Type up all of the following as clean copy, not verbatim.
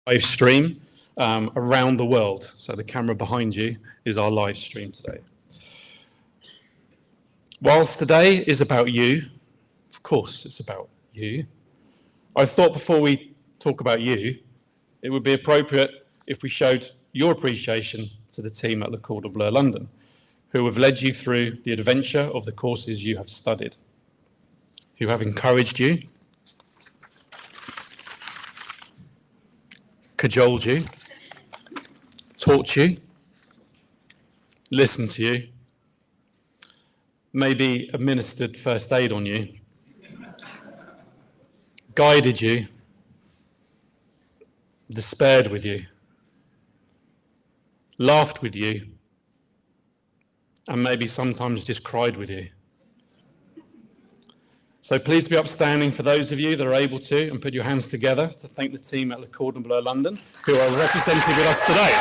live stream around the world. So the camera behind you is our live stream today. Whilst today is about you, of course it's about you, I thought before we talk about you, it would be appropriate if we showed your appreciation to the team at the Cordon Bleu London, who have led you through the adventure of the courses you have studied, who have encouraged you, cajoled you, taught you, listened to you, maybe administered first aid on you, guided you, despaired with you, laughed with you, and maybe sometimes just cried with you. So please be upstanding for those of you that are able to, and put your hands together to thank the team at the Cordon Bleu London who are representing with us today.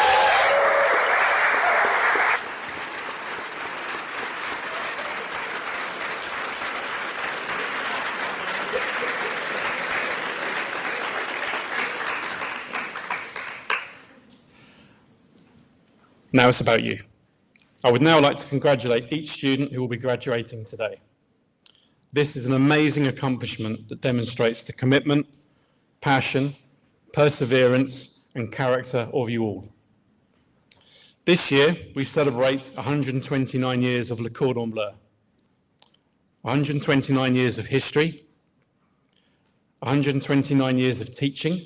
Now it's about you. I would now like to congratulate each student who will be graduating today. This is an amazing accomplishment that demonstrates the commitment, passion, perseverance, and character of you all. This year, we celebrate 129 years of Le Cordon Bleu, 129 years of history, 129 years of teaching,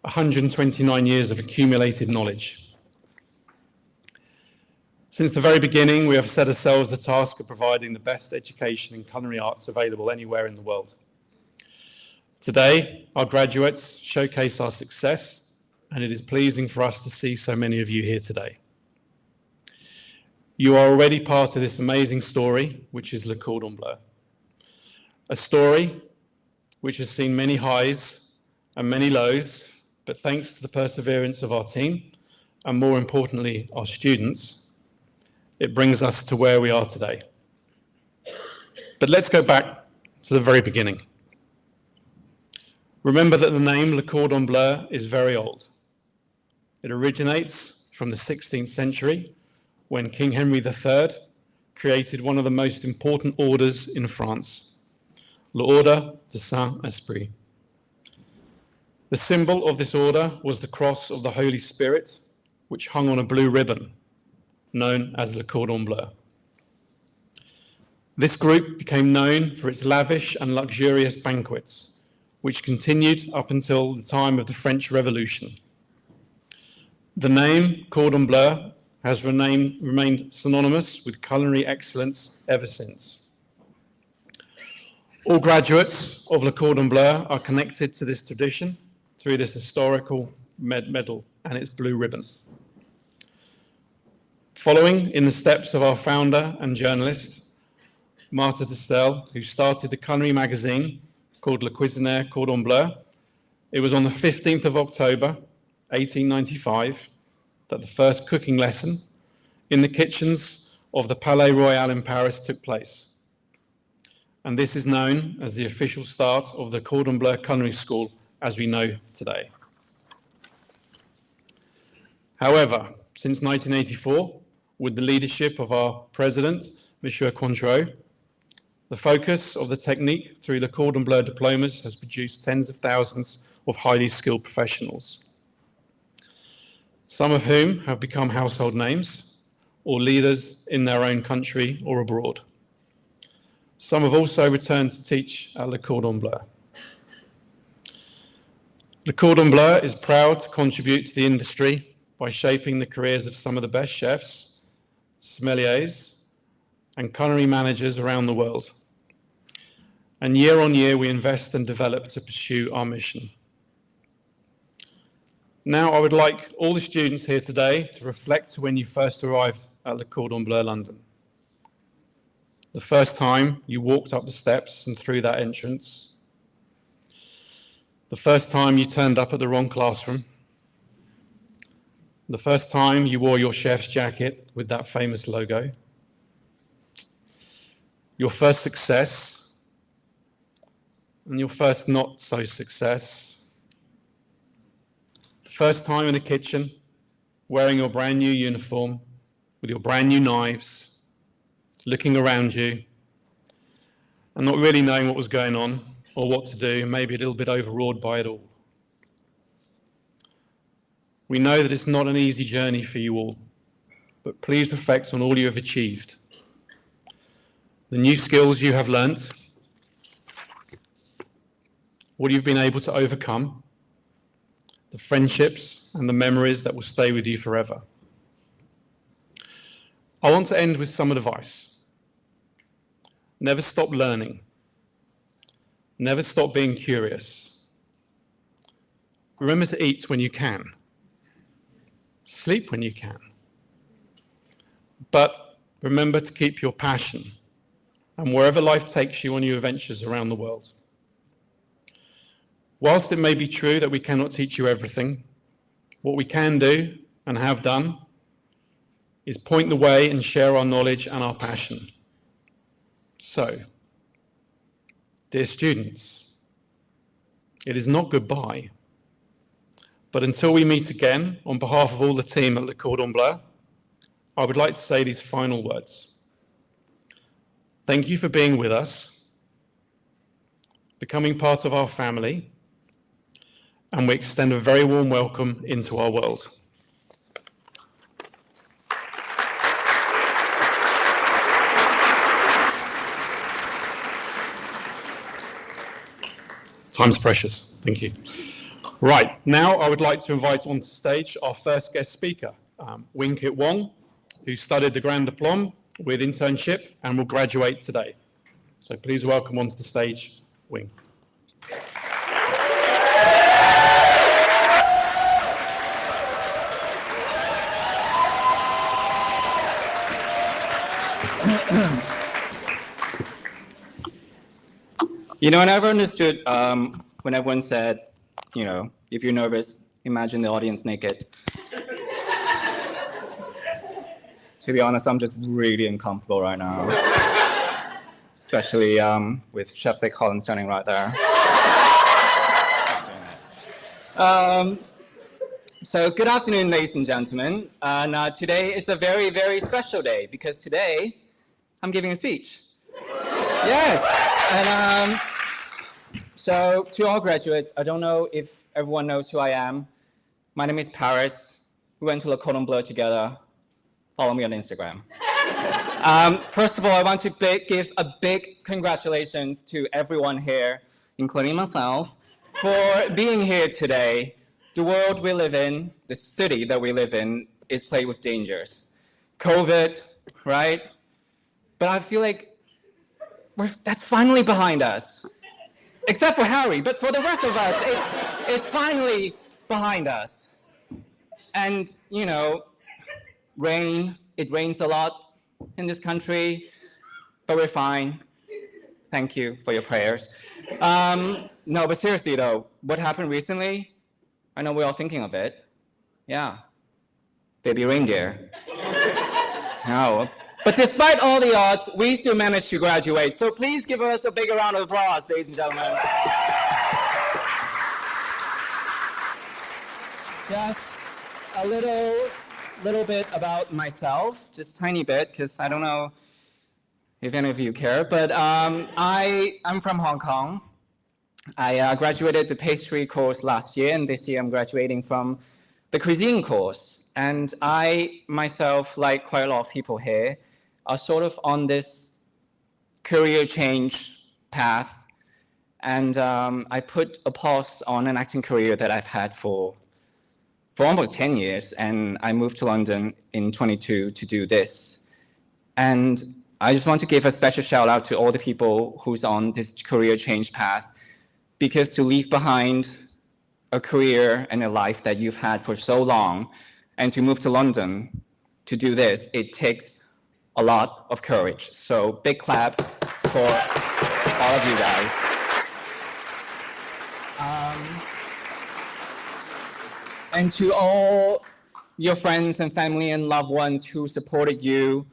129 years of accumulated knowledge. Since the very beginning, we have set ourselves the task of providing the best education in culinary arts available anywhere in the world. Today, our graduates showcase our success, and it is pleasing for us to see so many of you here today. You are already part of this amazing story, which is Le Cordon Bleu. A story which has seen many highs and many lows, but thanks to the perseverance of our team, and more importantly, our students, it brings us to where we are today. But let's go back to the very beginning. Remember that the name Le Cordon Bleu is very old. It originates from the 16th century when King Henry III created one of the most important orders in France, l'Ordre de Saint-Esprit. The symbol of this order was the cross of the Holy Spirit, which hung on a blue ribbon, known as Le Cordon Bleu. This group became known for its lavish and luxurious banquets, which continued up until the time of the French Revolution. The name Cordon Bleu has remained synonymous with culinary excellence ever since. All graduates of Le Cordon Bleu are connected to this tradition through this historical medal and its blue ribbon. Following in the steps of our founder and journalist, Martha Distel, who started the culinary magazine called Le Cuisinier Cordon Bleu, it was on the 15th of October, 1895, that the first cooking lesson in the kitchens of the Palais Royal in Paris took place. And this is known as the official start of the Cordon Bleu Culinary School as we know today. However, since 1984, with the leadership of our president, Monsieur Cointreau, the focus of the technique through the Cordon Bleu diplomas has produced tens of thousands of highly skilled professionals, some of whom have become household names or leaders in their own country or abroad. Some have also returned to teach at Le Cordon Bleu. Le Cordon Bleu is proud to contribute to the industry by shaping the careers of some of the best chefs, sommeliers, and culinary managers around the world. And year on year, we invest and develop to pursue our mission. Now, I would like all the students here today to reflect to when you first arrived at Le Cordon Bleu London. The first time you walked up the steps and through that entrance. The first time you turned up at the wrong classroom. The first time you wore your chef's jacket with that famous logo. Your first success and your first not so success. first time in a kitchen, wearing your brand new uniform, with your brand new knives, looking around you, and not really knowing what was going on or what to do, maybe a little bit overawed by it all. We know that it's not an easy journey for you all, but please reflect on all you have achieved. The new skills you have learnt, what you've been able to overcome, the friendships and the memories that will stay with you forever. I want to end with some advice. Never stop learning. Never stop being curious. Remember to eat when you can. Sleep when you can. But remember to keep your passion, and wherever life takes you on your adventures around the world. Whilst it may be true that we cannot teach you everything, what we can do and have done is point the way and share our knowledge and our passion. So, dear students, it is not goodbye, but until we meet again, on behalf of all the team at Le Cordon Bleu, I would like to say these final words. Thank you for being with us, becoming part of our family, and we extend a very warm welcome into our world. Time's precious. Thank you. Right, now I would like to invite onto stage our first guest speaker, Wing Kit Wong, who studied the Grand Diplôme with internship and will graduate today. So please welcome onto the stage, Wing. You know, I never understood when everyone said, you know, if you're nervous, imagine the audience naked. To be honest, I'm just really uncomfortable right now. Especially with Chef Big Holland standing right there. So good afternoon, ladies and gentlemen. And today is a very, very special day because today I'm giving a speech. Yes. And so to all graduates, I don't know if everyone knows who I am. My name is Paris. We went to Le Cordon Bleu together. Follow me on Instagram. First of all, I want to give a big congratulations to everyone here, including myself, for being here today. The world we live in, the city that we live in, is plagued with dangers. COVID, right? But I feel like that's finally behind us. Except for Harry, but for the rest of us, it's finally behind us. And, you know, it rains a lot in this country, but we're fine. Thank you for your prayers. No, but seriously though, what happened recently? I know we're all thinking of it. Yeah, baby reindeer. No. But despite all the odds, we still managed to graduate. So please give us a big round of applause, ladies and gentlemen. Just a little bit about myself, just a tiny bit, because I don't know if any of you care, but I'm from Hong Kong. I graduated the pastry course last year, and this year I'm graduating from the cuisine course. And I myself, like quite a lot of people here, are sort of on this career change path. And I put a pause on an acting career that I've had for almost 10 years. And I moved to London in 22 to do this. And I just want to give a special shout out to all the people who's on this career change path, because to leave behind a career and a life that you've had for so long and to move to London to do this, it takes a lot of courage. So big clap for all of you guys. And to all your friends and family and loved ones who supported you,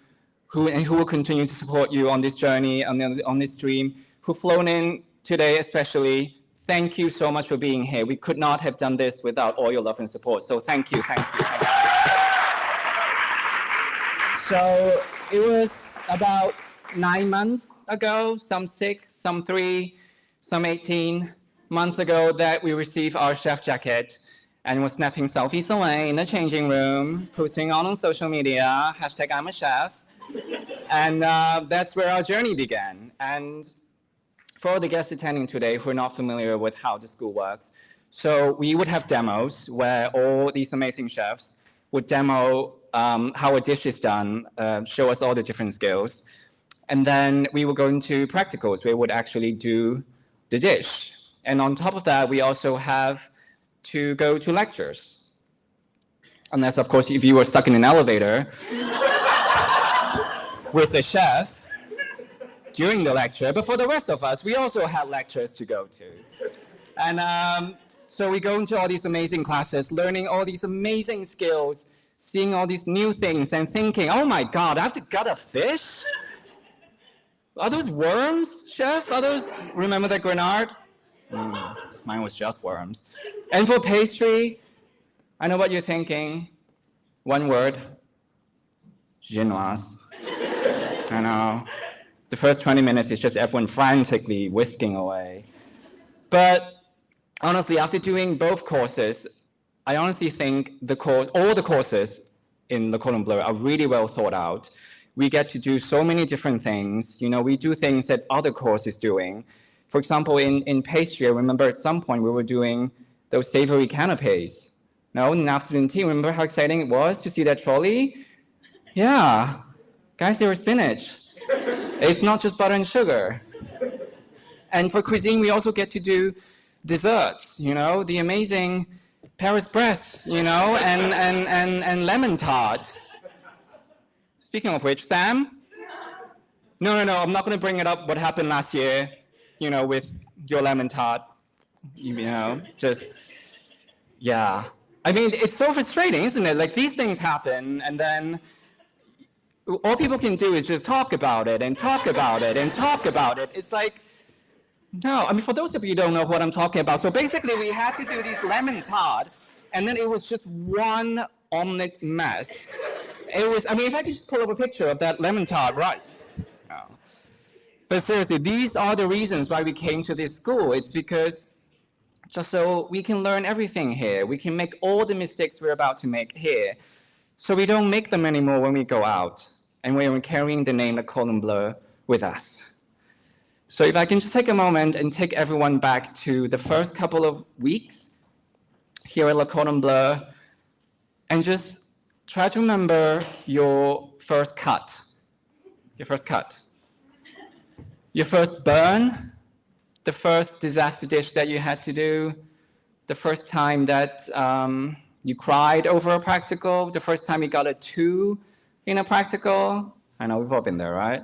who will continue to support you on this journey, on this dream, who've flown in today especially, thank you so much for being here. We could not have done this without all your love and support. So thank you, thank you, thank you. So it was about 9 months ago, some 6, some 3, some 18 months ago that we received our chef jacket and was snapping selfies away in the changing room, posting on social media, hashtag I'm a chef. And that's where our journey began. And for the guests attending today who are not familiar with how the school works, so we would have demos where all these amazing chefs would demo how a dish is done, show us all the different skills. And then we would go into practicals where we would actually do the dish. And on top of that, we also have to go to lectures. Unless, of course, if you were stuck in an elevator with a chef during the lecture. But for the rest of us, we also had lectures to go to. And so we go into all these amazing classes, learning all these amazing skills, seeing all these new things and thinking, oh my God, I have to gut a fish? Are those worms, chef? Are those, remember that grenade? Mine was just worms. And for pastry, I know what you're thinking. One word, genoise. I know. The first 20 minutes is just everyone frantically whisking away. But honestly, after doing both courses, I honestly think all the courses in the Cordon Bleu are really well thought out. We get to do so many different things. You know, we do things that other courses doing. For example, in pastry, I remember at some point we were doing those savory canapes. No, in afternoon tea, remember how exciting it was to see that trolley? Yeah, guys, they were spinach. It's not just butter and sugar. And for cuisine, we also get to do desserts, you know, the amazing Paris Bresse, you know, and lemon tart. Speaking of which, Sam? No, I'm not going to bring it up what happened last year, you know, with your lemon tart. You know, just, yeah. I mean, it's so frustrating, isn't it? Like, these things happen, and then all people can do is just talk about it and talk about it and talk about it. It's like, no, I mean, for those of you who don't know what I'm talking about, so basically we had to do these lemon tart, and then it was just one omelet mess. It was, I mean, if I could just pull up a picture of that lemon tart, right? No. But seriously, these are the reasons why we came to this school. It's because just so we can learn everything here. We can make all the mistakes we're about to make here, so we don't make them anymore when we go out and when we're carrying the name of Cordon Bleu with us. So if I can just take a moment and take everyone back to the first couple of weeks here at Le Cordon Bleu and just try to remember your first cut, your first burn, the first disaster dish that you had to do, the first time that you cried over a practical, the first time you got a 2 in a practical. I know we've all been there, right?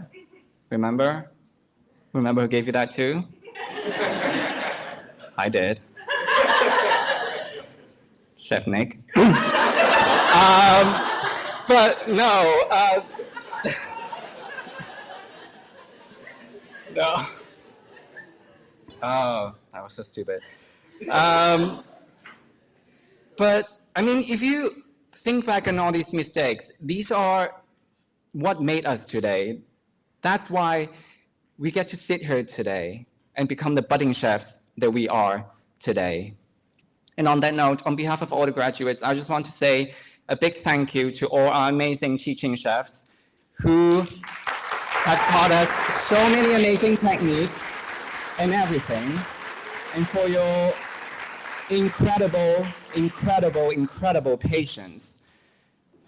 Remember? Remember who gave you that 2? I did. Chef Nick. But no. No. Oh, that was so stupid. But, I mean, if you think back on all these mistakes, these are what made us today. That's why we get to sit here today and become the budding chefs that we are today. And on that note, on behalf of all the graduates, I just want to say a big thank you to all our amazing teaching chefs who have taught us so many amazing techniques and everything, and for your incredible, incredible, incredible patience.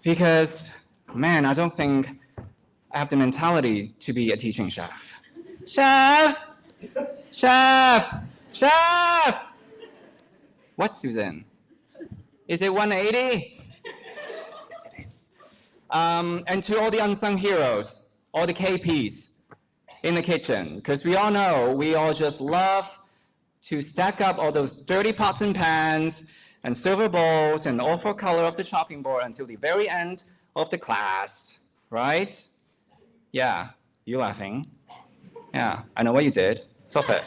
Because, man, I don't think I have the mentality to be a teaching chef. Chef! Chef! Chef! What, Susan? Is it 180? Yes, it is. And to all the unsung heroes, all the KPs in the kitchen, because we all know, we all just love to stack up all those dirty pots and pans and silver bowls and all 4 color of the chopping board until the very end of the class, right? Yeah, you're laughing. Yeah, I know what you did. Stop it.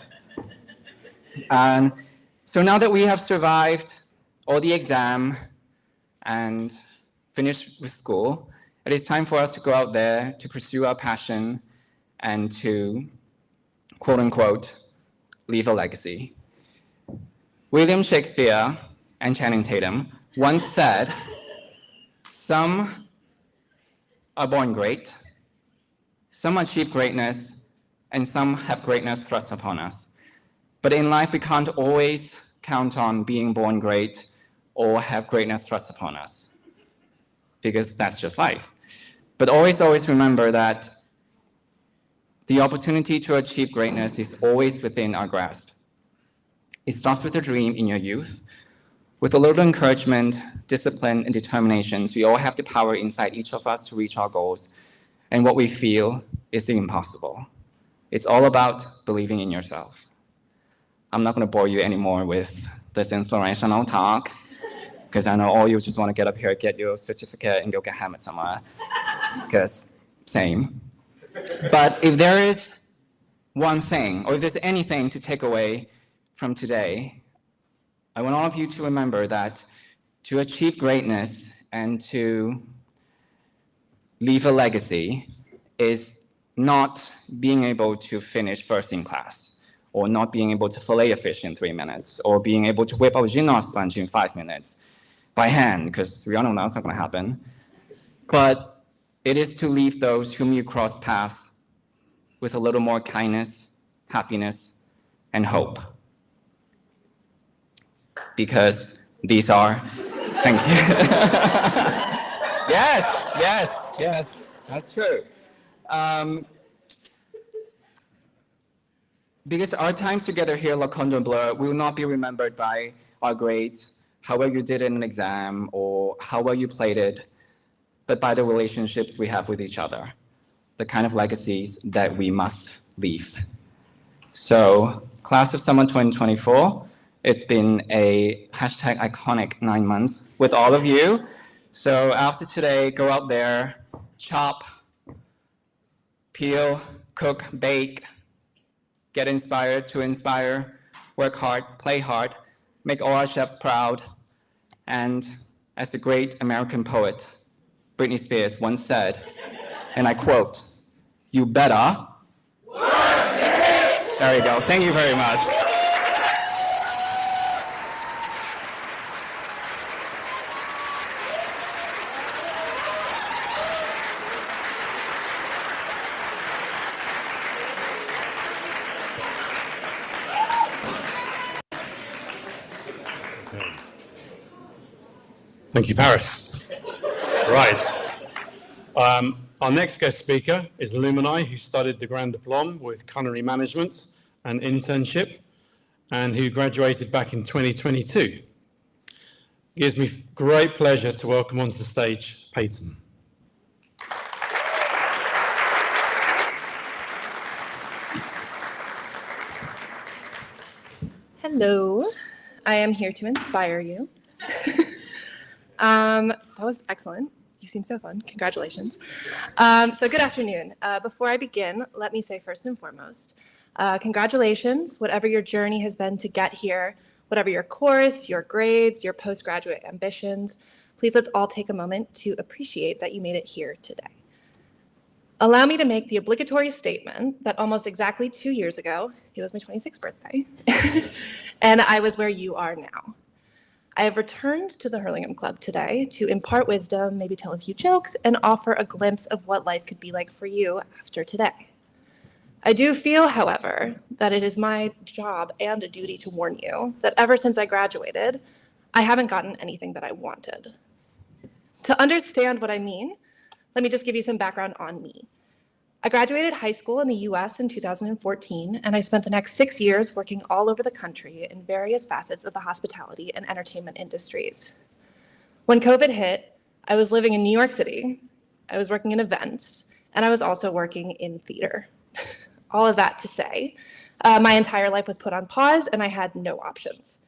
And so now that we have survived all the exam and finished with school, it is time for us to go out there to pursue our passion and to, quote unquote, leave a legacy. William Shakespeare and Channing Tatum once said, "Some are born great, some achieve greatness, and some have greatness thrust upon us. But in life, we can't always count on being born great or have greatness thrust upon us, because that's just life. But always, always remember that the opportunity to achieve greatness is always within our grasp. It starts with a dream in your youth. With a little encouragement, discipline, and determinations, we all have the power inside each of us to reach our goals and what we feel is the impossible. It's all about believing in yourself." I'm not going to bore you anymore with this inspirational talk, because I know all you just want to get up here, get your certificate, and go get hammered somewhere, because same. But if there is one thing, or if there's anything to take away from today, I want all of you to remember that to achieve greatness and to leave a legacy is not being able to finish first in class, or not being able to fillet a fish in 3 minutes, or being able to whip up a gymnast sponge in 5 minutes by hand, because we all know that's not going to happen. But it is to leave those whom you cross paths with a little more kindness, happiness, and hope. Because these are, thank you. Yes, that's true. Because our times together here at Cordon Bleu will not be remembered by our grades, how well you did in an exam, or how well you played it, but by the relationships we have with each other, the kind of legacies that we must leave. So, Class of Summer 2024, it's been a #iconic 9 months with all of you. So after today, go out there, chop, peel, cook, bake, get inspired to inspire, work hard, play hard, make all our chefs proud. And as the great American poet, Britney Spears, once said, and I quote, "You better work it." There you go. Thank you very much. Thank you, Paris. Right. Our next guest speaker is Lumini, who studied the Grand Diplôme with Culinary Management and Internship, and who graduated back in 2022. It gives me great pleasure to welcome onto the stage Peyton. Hello, I am here to inspire you. That was excellent. You seem so fun. Congratulations. So good afternoon. Before I begin, let me say first and foremost, congratulations, whatever your journey has been to get here, whatever your course, your grades, your postgraduate ambitions, please let's all take a moment to appreciate that you made it here today. Allow me to make the obligatory statement that almost exactly 2 years ago, it was my 26th birthday, and I was where you are now. I have returned to the Hurlingham Club today to impart wisdom, maybe tell a few jokes, and offer a glimpse of what life could be like for you after today. I do feel, however, that it is my job and a duty to warn you that ever since I graduated, I haven't gotten anything that I wanted. To understand what I mean, let me just give you some background on me. I graduated high school in the US in 2014, and I spent the next 6 years working all over the country in various facets of the hospitality and entertainment industries. When COVID hit, I was living in New York City, I was working in events, and I was also working in theater. All of that to say, my entire life was put on pause and I had no options.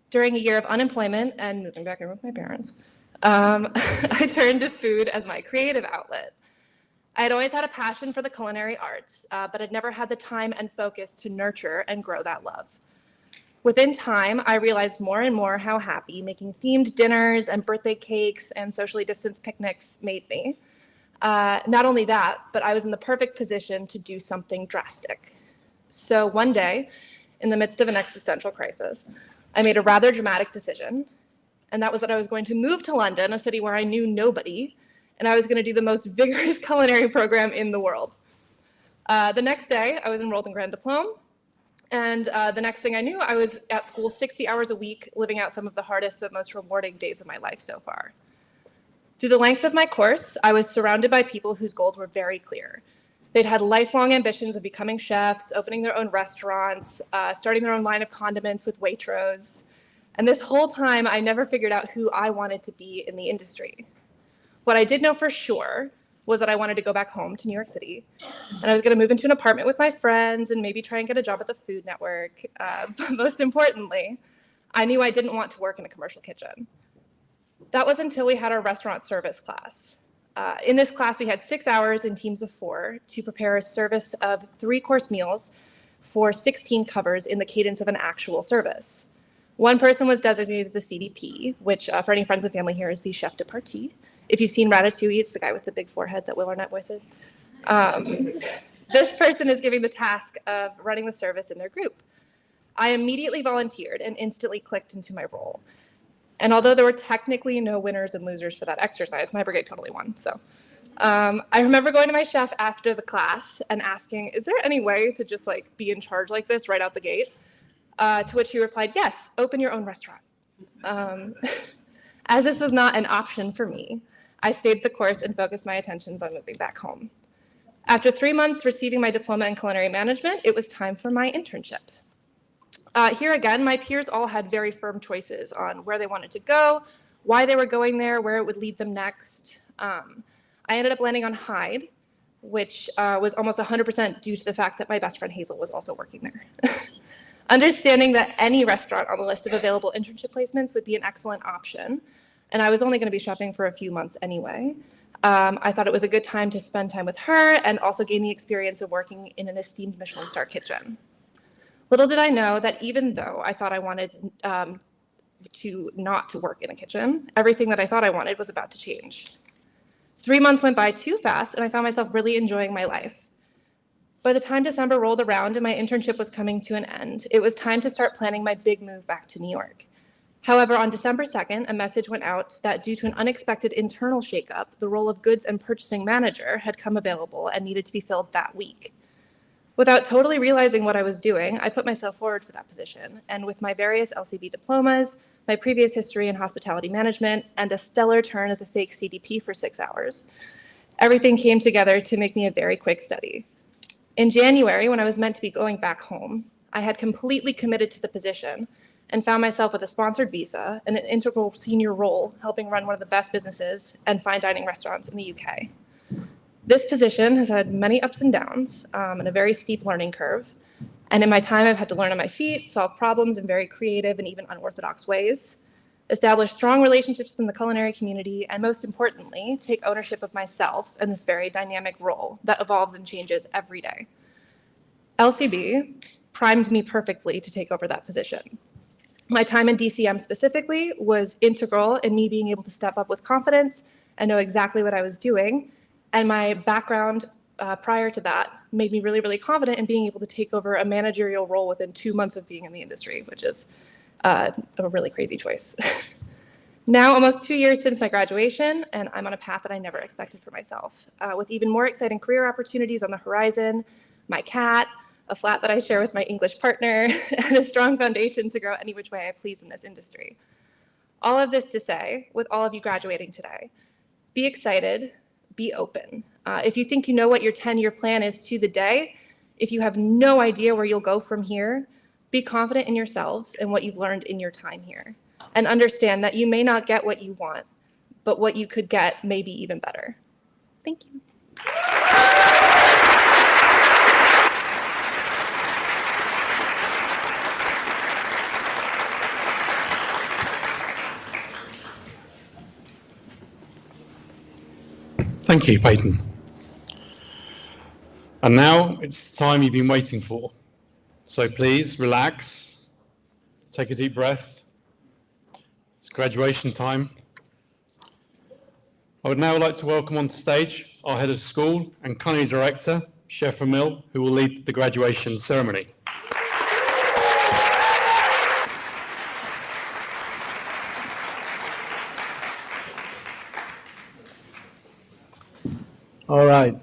During a year of unemployment and moving back in with my parents, I turned to food as my creative outlet. I had always had a passion for the culinary arts, but had never had the time and focus to nurture and grow that love. Within time, I realized more and more how happy making themed dinners and birthday cakes and socially distanced picnics made me. Not only that, but I was in the perfect position to do something drastic. So one day, in the midst of an existential crisis, I made a rather dramatic decision, and that was that I was going to move to London, a city where I knew nobody, and I was going to do the most vigorous culinary program in the world. The next day, I was enrolled in Grand Diplôme, and the next thing I knew, I was at school 60 hours a week, living out some of the hardest but most rewarding days of my life so far. Through the length of my course, I was surrounded by people whose goals were very clear. They'd had lifelong ambitions of becoming chefs, opening their own restaurants, starting their own line of condiments with Waitrose. And this whole time, I never figured out who I wanted to be in the industry. What I did know for sure was that I wanted to go back home to New York City, and I was going to move into an apartment with my friends and maybe try and get a job at the Food Network. But most importantly, I knew I didn't want to work in a commercial kitchen. That was until we had our restaurant service class. In this class, we had 6 hours in teams of 4 to prepare a service of 3-course meals for 16 covers in the cadence of an actual service. One person was designated the CDP, which for any friends and family here is the chef de partie. If you've seen Ratatouille, it's the guy with the big forehead that Will Arnett voices. This person is giving the task of running the service in their group. I immediately volunteered and instantly clicked into my role. And although there were technically no winners and losers for that exercise, my brigade totally won. So I remember going to my chef after the class and asking, is there any way to just like be in charge like this right out the gate? To which he replied, yes, open your own restaurant. As this was not an option for me, I stayed the course and focused my attentions on moving back home. After 3 months receiving my diploma in culinary management, it was time for my internship. Here again, my peers all had very firm choices on where they wanted to go, why they were going there, where it would lead them next. I ended up landing on Hyde, which was almost 100% due to the fact that my best friend Hazel was also working there. Understanding that any restaurant on the list of available internship placements would be an excellent option, and I was only going to be shopping for a few months anyway, I thought it was a good time to spend time with her and also gain the experience of working in an esteemed Michelin star kitchen. Little did I know that even though I thought I wanted not to work in a kitchen, everything that I thought I wanted was about to change. 3 months went by too fast, and I found myself really enjoying my life. By the time December rolled around and my internship was coming to an end, it was time to start planning my big move back to New York. However, on December 2nd, a message went out that due to an unexpected internal shakeup, the role of goods and purchasing manager had come available and needed to be filled that week. Without totally realizing what I was doing, I put myself forward for that position, and with my various LCB diplomas, my previous history in hospitality management, and a stellar turn as a fake CDP for 6 hours, everything came together to make me a very quick study. In January, when I was meant to be going back home, I had completely committed to the position and found myself with a sponsored visa and an integral senior role helping run one of the best businesses and fine dining restaurants in the UK. This position has had many ups and downs and a very steep learning curve. And in my time, I've had to learn on my feet, solve problems in very creative and even unorthodox ways, establish strong relationships within the culinary community, and most importantly, take ownership of myself in this very dynamic role that evolves and changes every day. LCB primed me perfectly to take over that position. My time in DCM specifically was integral in me being able to step up with confidence and know exactly what I was doing. And my background prior to that made me really, really confident in being able to take over a managerial role within 2 months of being in the industry, which is a really crazy choice. Now, almost 2 years since my graduation, and I'm on a path that I never expected for myself, with even more exciting career opportunities on the horizon, my cat, a flat that I share with my English partner, and a strong foundation to grow any which way I please in this industry. All of this to say, with all of you graduating today, be excited, be open. If you think you know what your 10-year plan is to the day, if you have no idea where you'll go from here, be confident in yourselves and what you've learned in your time here. And understand that you may not get what you want, but what you could get may be even better. Thank you. Thank you, Peyton. And now it's the time you've been waiting for. So please relax, take a deep breath. It's graduation time. I would now like to welcome onto stage our head of school and culinary director, Chef Emil, who will lead the graduation ceremony. All right.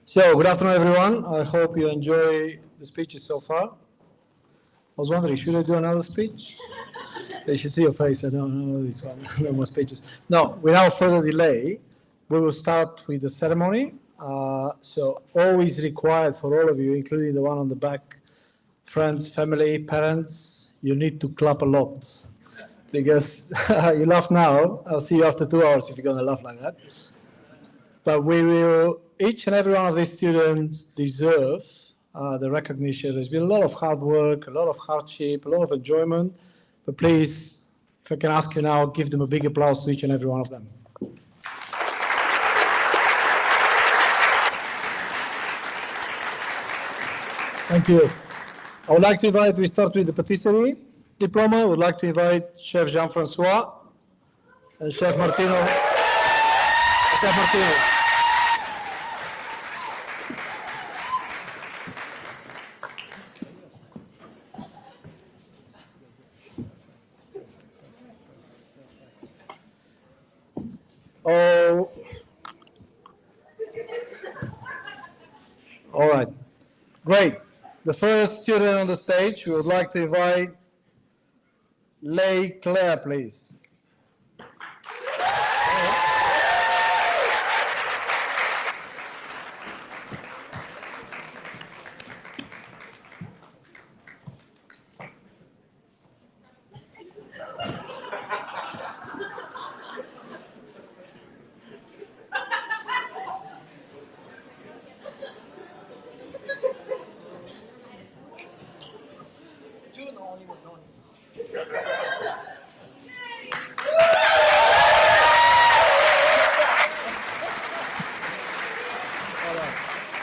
So, good afternoon, everyone. I hope you enjoy the speeches so far. I was wondering, should I do another speech? You should see your face. I don't know this one. No more speeches. No, without further delay, we will start with the ceremony. So, always required for all of you, including the one on the back, friends, family, parents, you need to clap a lot. Because you laugh now, I'll see you after 2 hours if you're going to laugh like that. But we will, each and every one of these students deserve the recognition. There's been a lot of hard work, a lot of hardship, a lot of enjoyment. But please, if I can ask you now, give them a big applause to each and every one of them. Thank you. I would like to invite, we start with the patisserie diploma. I would like to invite Chef Jean-Francois and Chef Martino. Chef Martino. Oh, all right, great. The first student on the stage, we would like to invite Lei Claire, please.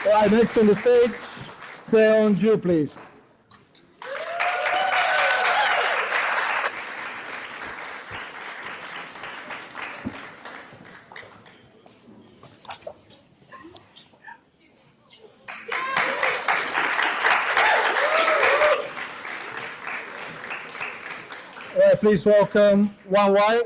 All right, next on the stage, Seon Ju, please. All right, please welcome Wan Wai.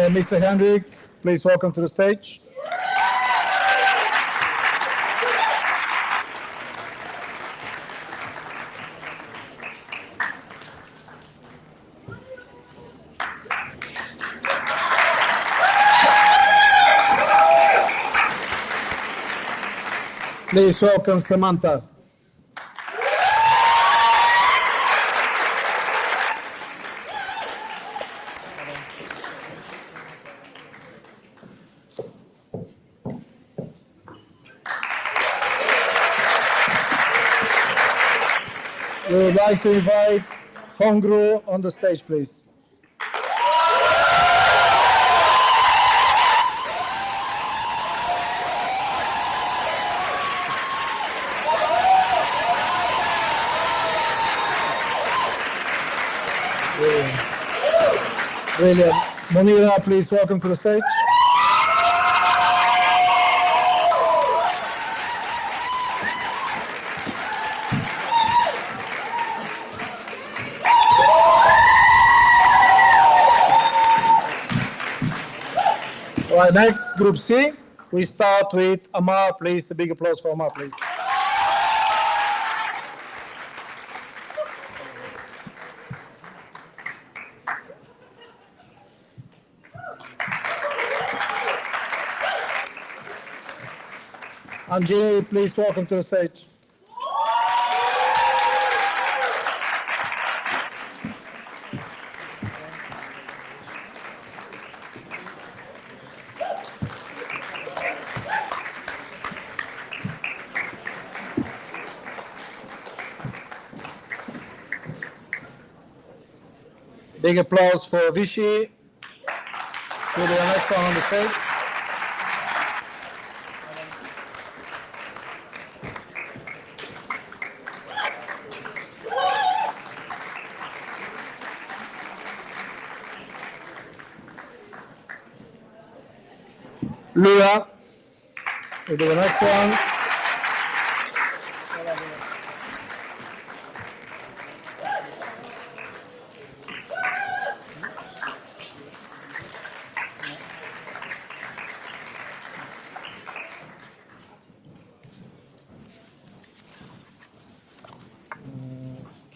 Mr. Hendrik, please welcome to the stage. Please welcome Samantha. We would like to invite Hongru on the stage, please. Brilliant. Monira, please welcome to the stage. All right, next, Group C. We start with Amar, please. A big applause for Amar, please. Anjali, please welcome to the stage. Big applause for Vichy. Should be the next one on the stage. Lula. We'll do the next one.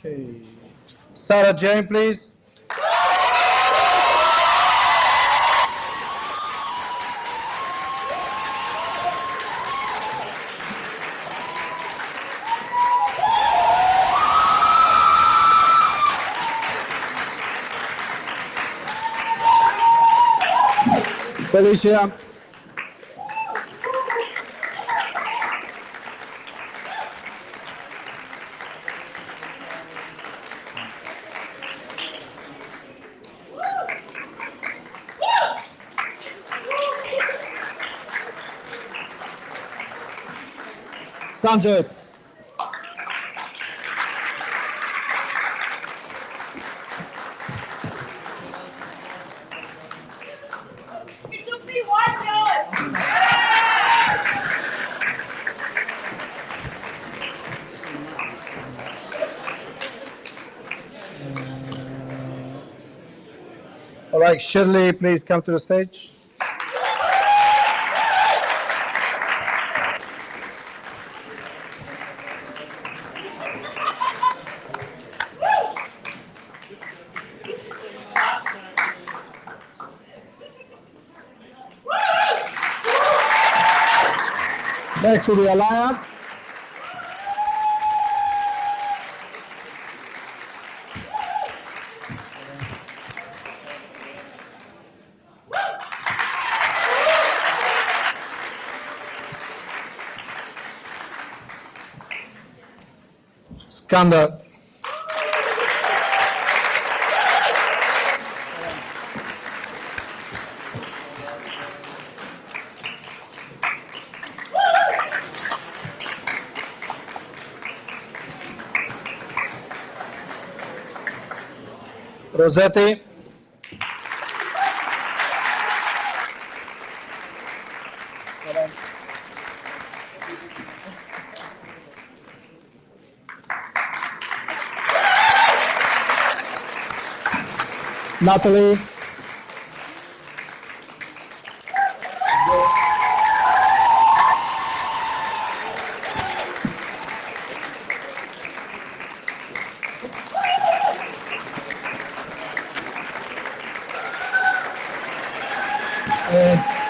Okay. Sarah Jane, please. Felicia. Sanjay. It took me 1 year. All right, Shirley, please come to the stage. Next will be Alaya. Skanda. Rossetti. Natalie.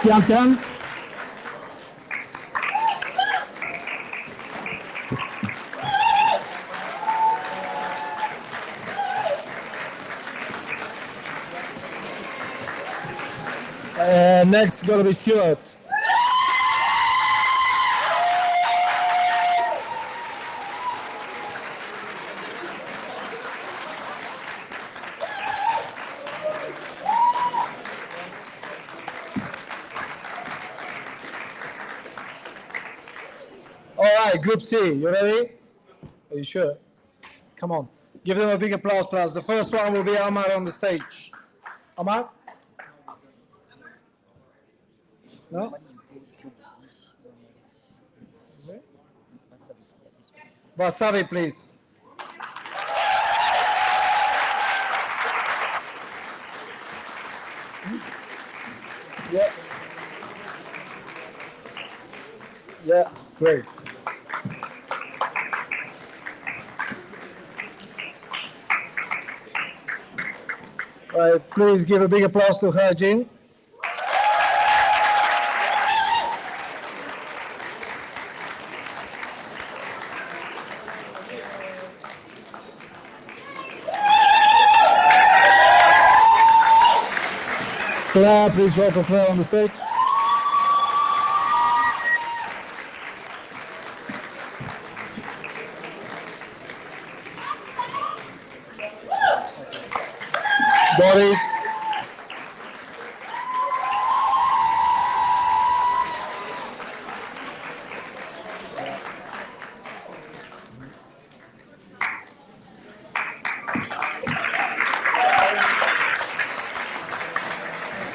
Tian Tian. Next is going to be Stuart. All right, Group C, you ready? Are you sure? Come on. Give them a big applause, please. The first one will be Amar on the stage. Amar? No? Wasabi, please. Yeah. Yeah, great. All right, please give a big applause to her, Jean. Claire, please welcome Claire on the stage. Boris.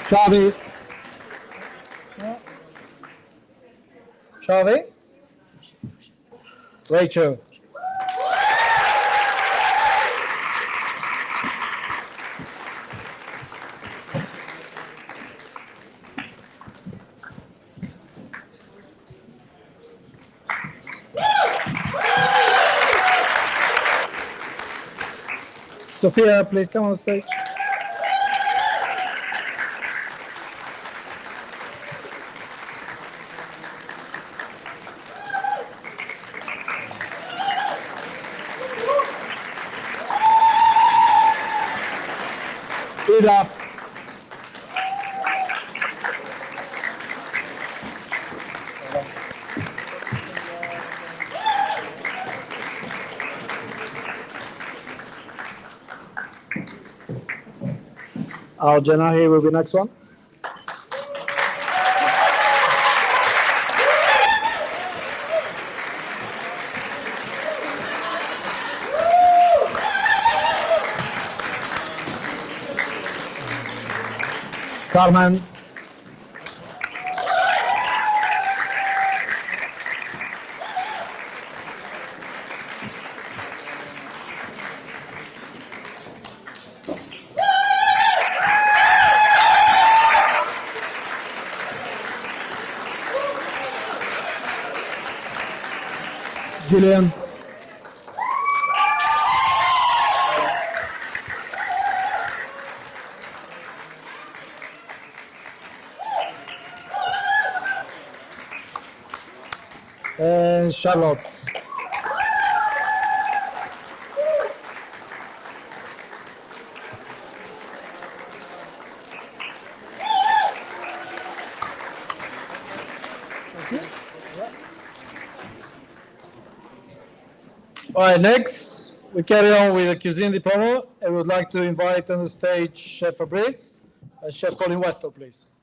Xavi. Xavi. Rachel. Sophia, please come on stage. Ida. Our Jenna here will be next one. Carmen. Gillian. And Charlotte. All right, next we carry on with the cuisine diploma. I would like to invite on the stage Chef Fabrice and Chef Colin Weston, please.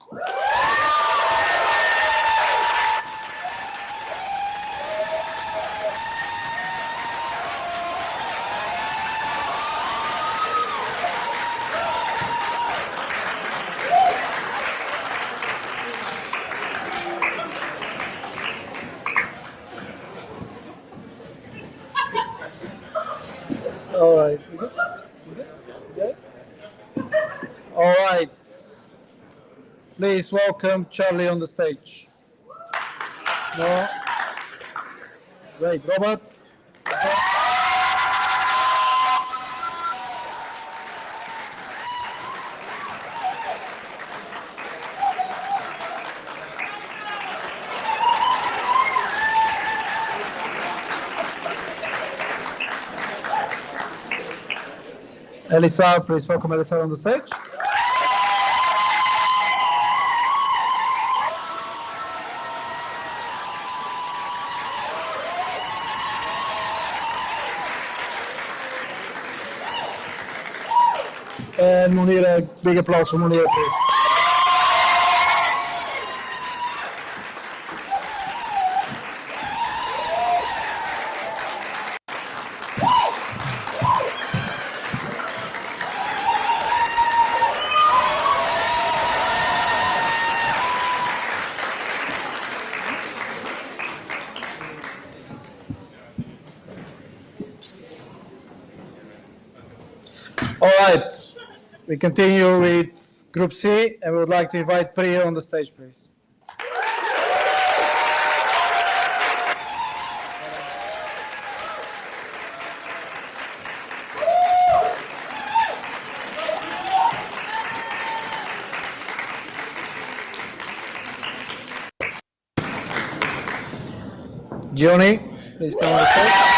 All right. All right. Please welcome Charlie on the stage. No. Great. Robert. Elisa, please welcome Elisa on the stage. And Munira, big applause for Munira, please. All right, we continue with Group C, and we would like to invite Priya on the stage, please. Gioni, please come on the stage.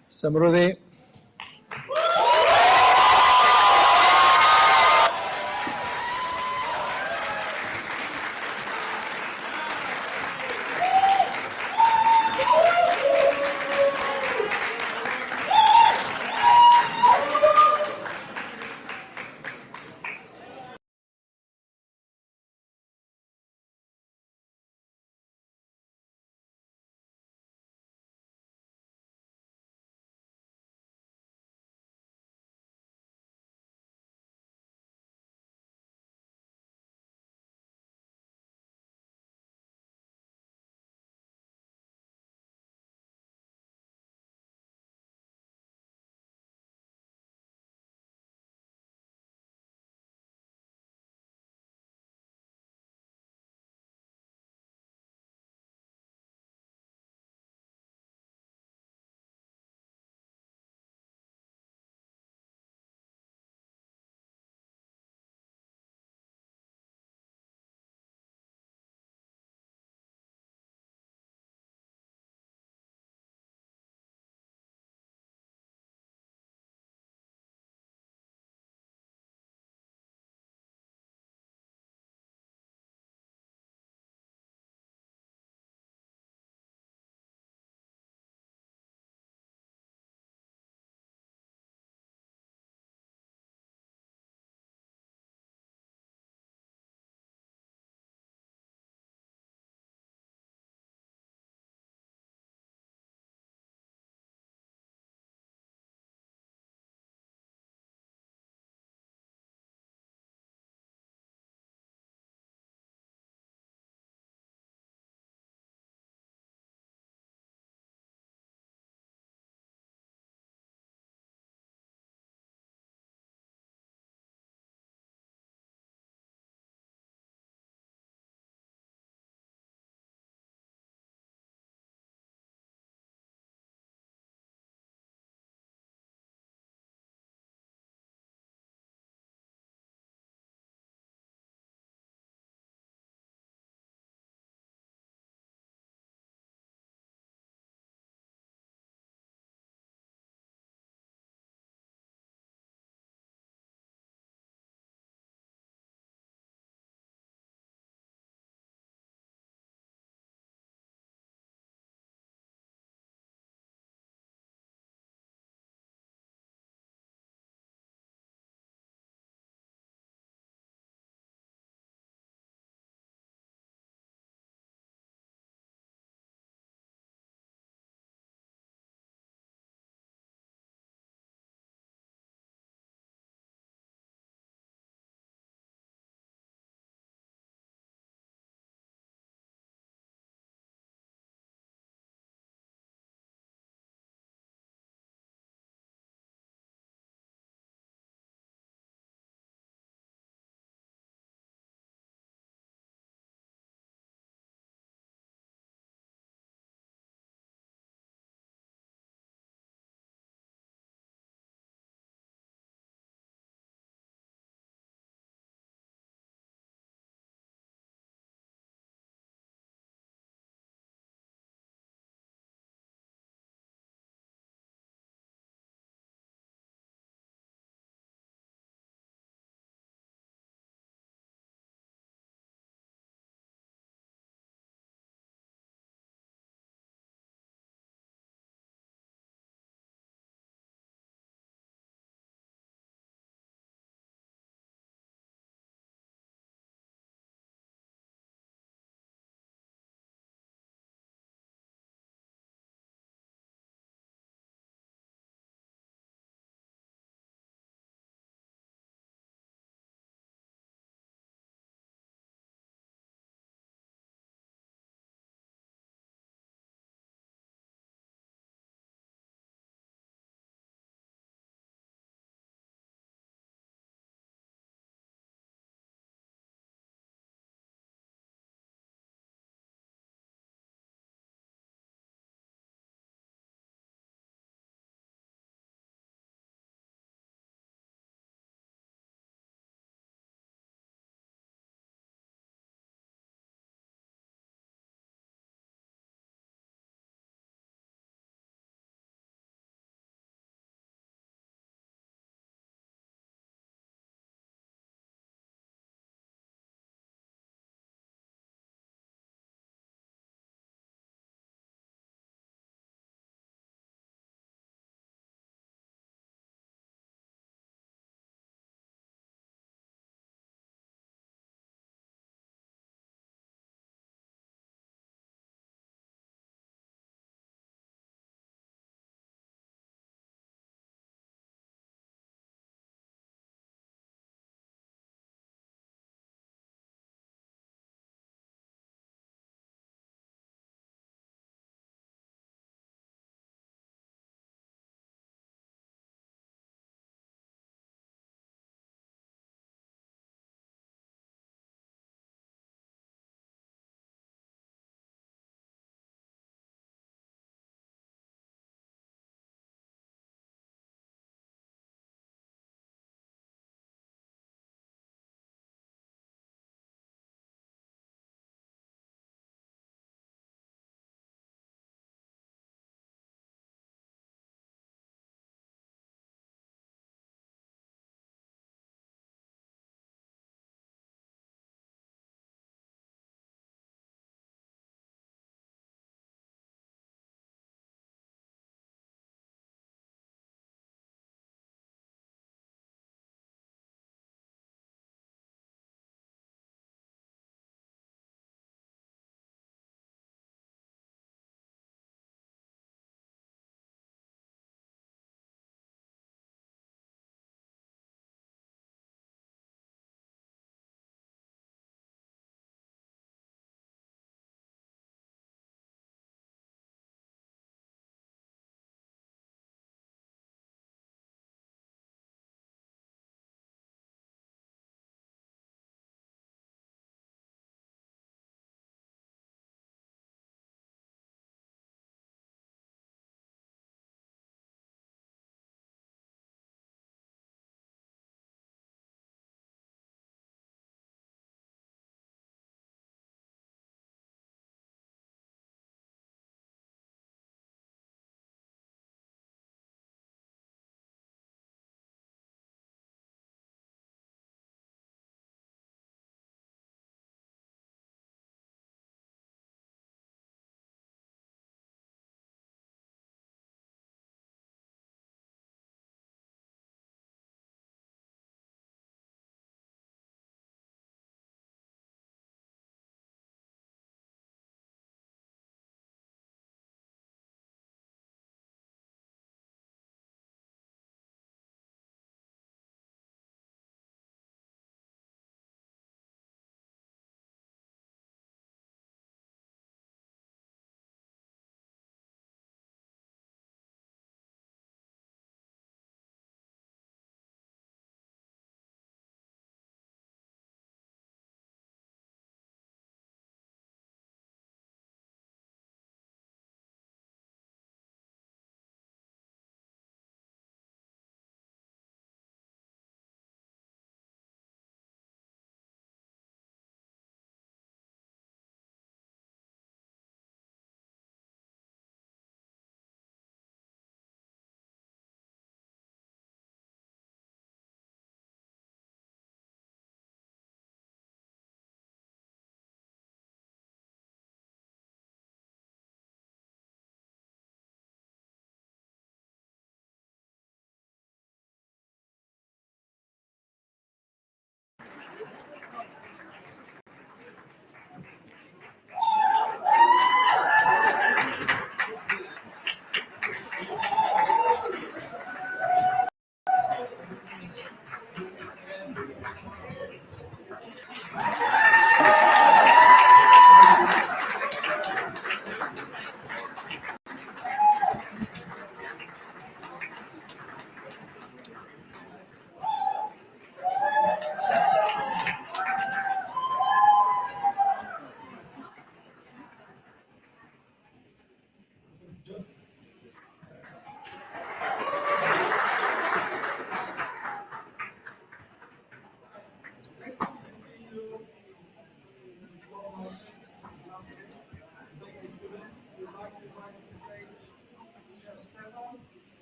Samruddhi.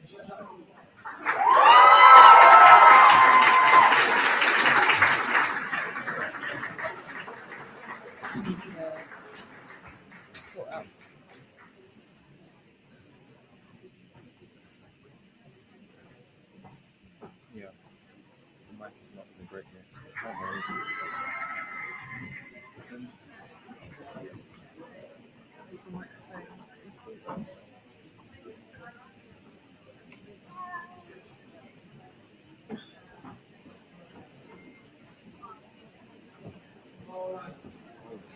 Yeah, the mic is not to the brick here. Don't worry.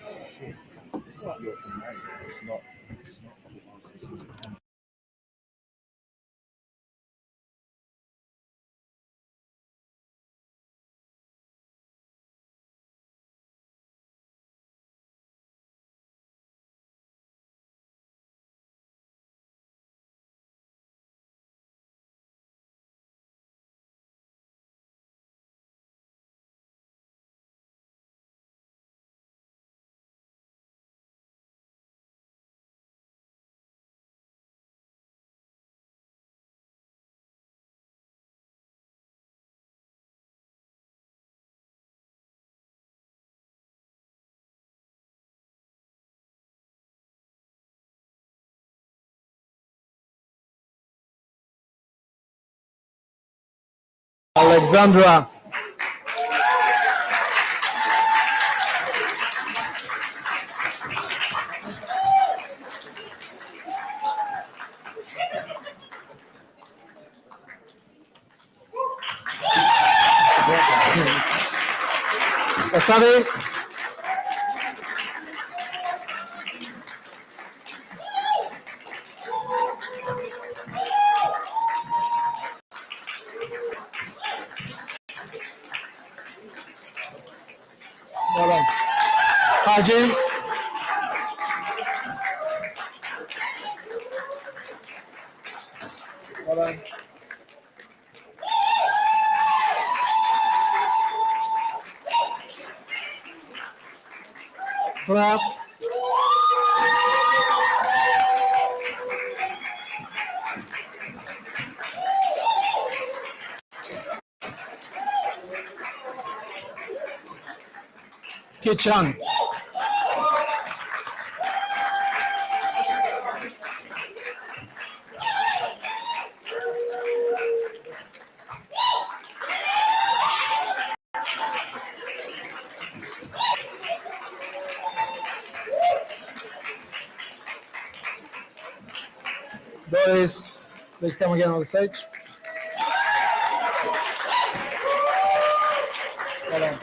Oh shit! It's not your command. It's not. It's not. It's not. Alexandra. Wasabi. Well done. Hajin. Well done. Clap. Kitchen. Doris, please come again on the stage. Well done.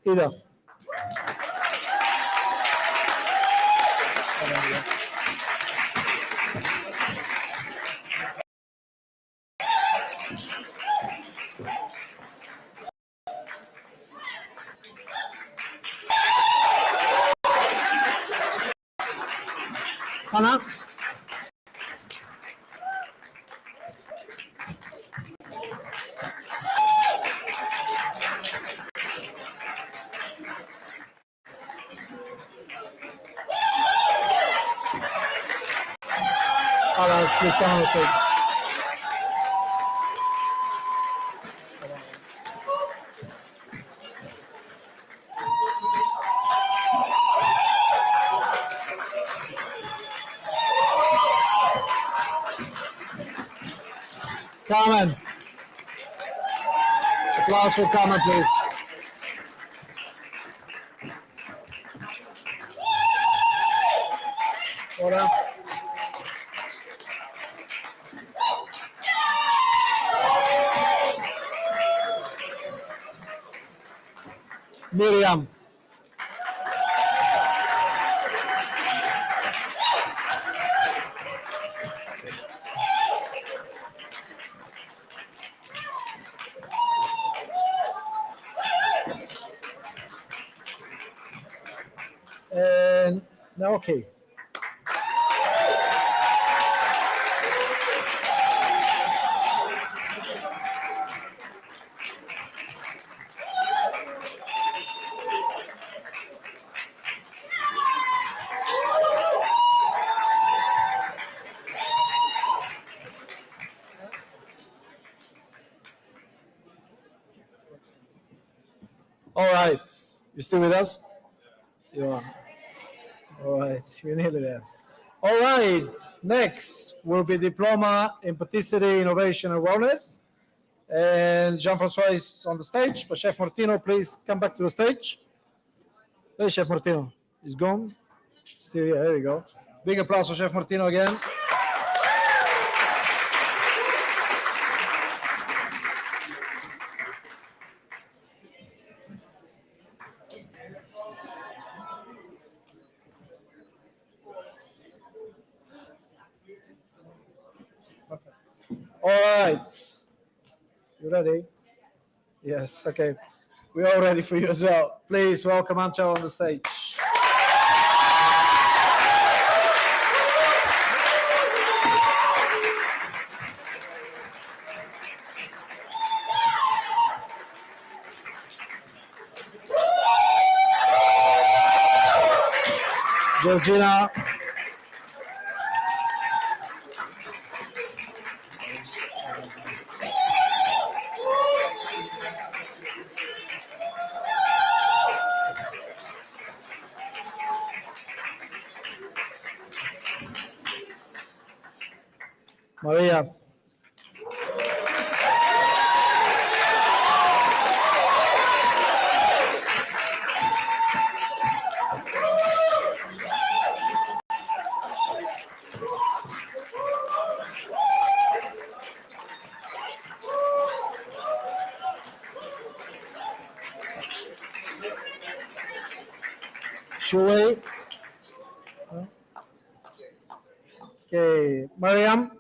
Ida. Hannah. Hannah, please come on the stage. Carmen. Applause for Carmen, please. Well done. Miriam. And now, okay. All right. You still with us? You are. All right. We're nearly there. All right. Next will be Diploma in Patisserie, Innovation and Wellness. And Jean-Francois is on the stage, but Chef Martino, please come back to the stage. Hey, Chef Martino. He's gone. Still here. There we go. Big applause for Chef Martino again. All right. You ready? Yes, okay. We're all ready for you as well. Please welcome Ancho on the stage. Georgina. Maria. Shuwei. Okay, Mariam.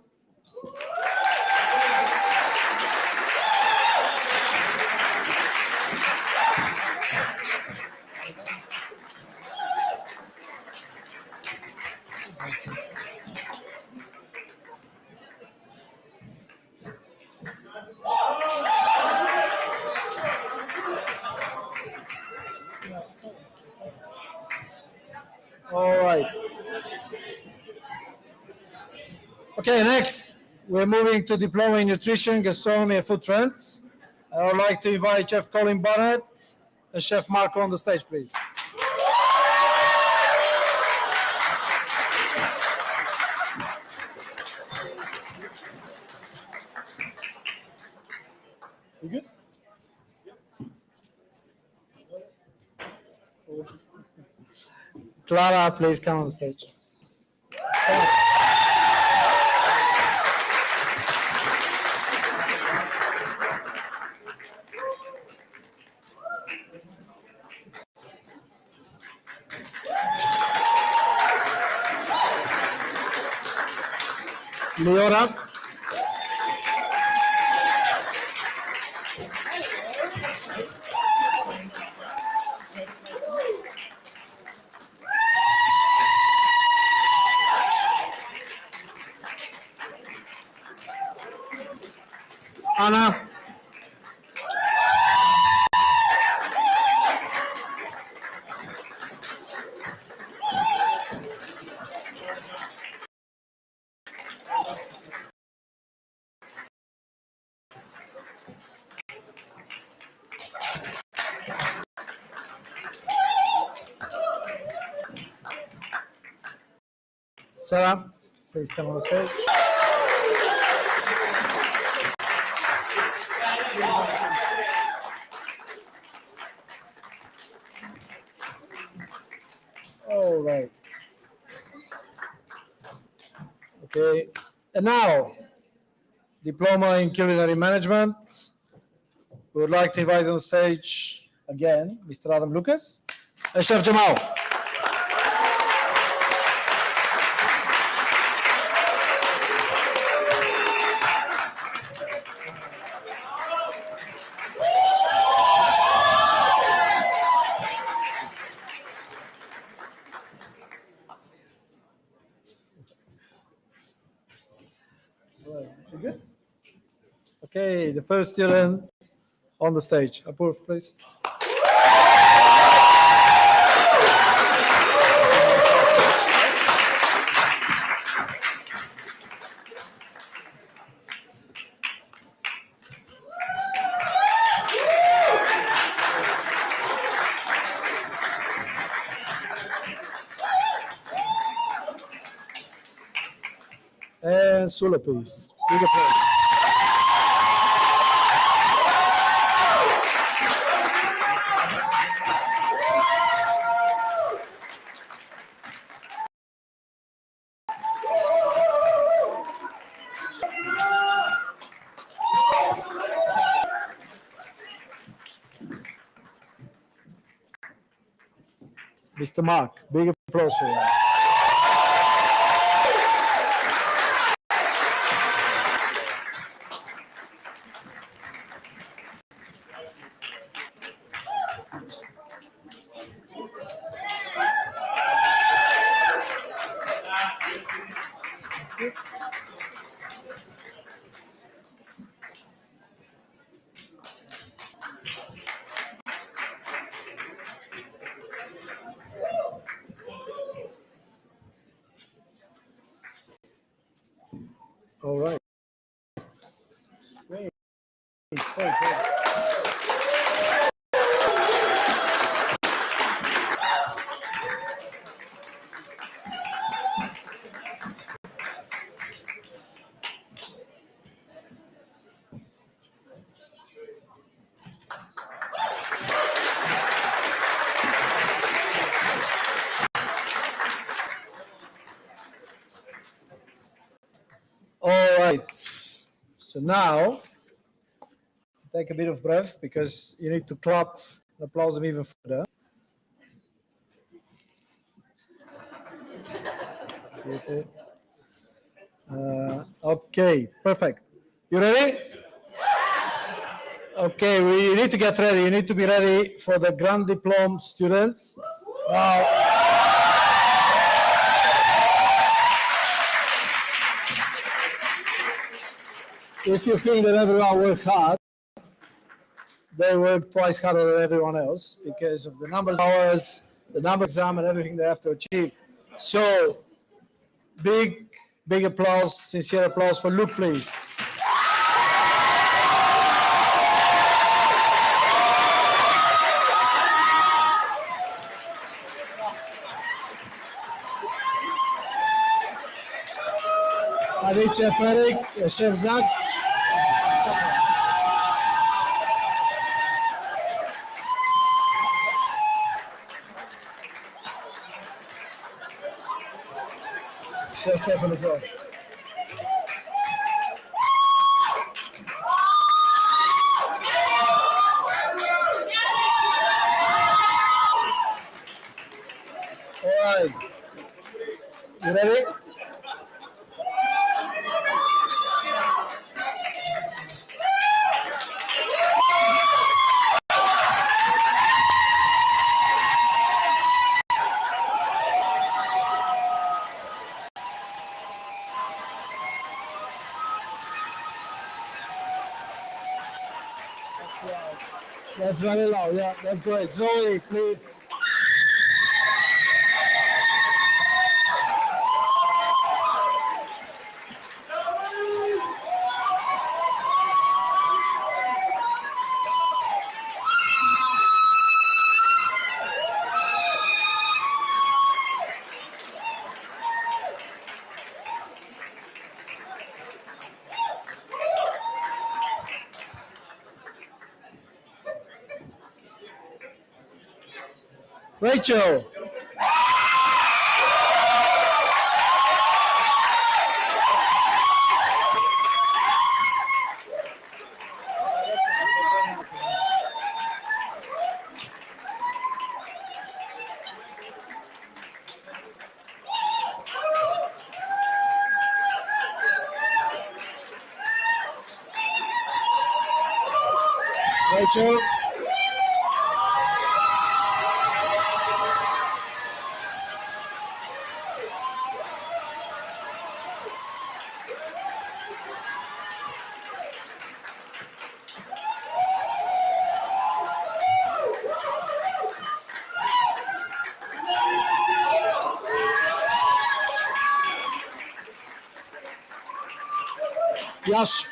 All right. Okay, next, we're moving to Diploma in Nutrition, Gastronomy, and Food Trends. I would like to invite Chef Colin Barnett and Chef Marco on the stage, please. You good? Clara, please come on the stage. Leora. Anna. Sarah, please come on the stage. All right. Okay, and now, Diploma in Culinary Management. We would like to invite on stage again, Mr. Adam Lucas and Chef Jamal. You good? Okay, the first student on the stage. Approved, please. Sula, please. Big applause. Mr. Mark, big applause for him. All right. Great. Great. All right. So now, take a bit of breath because you need to clap and applaud them even further. Seriously. Okay, perfect. You ready? Okay, we need to get ready. You need to be ready for the Grand Diplôme students. Now, if you think that everyone worked hard, they work twice harder than everyone else because of the number of hours, the number of exam, and everything they have to achieve. So, big applause, sincere applause for Luke, please. Avec Chef Eric, Chef Zach. Chef Stefan as well. All right. You ready? That's very loud. Yeah, that's great. Zoe, please. Rachel. Rachel. Yash.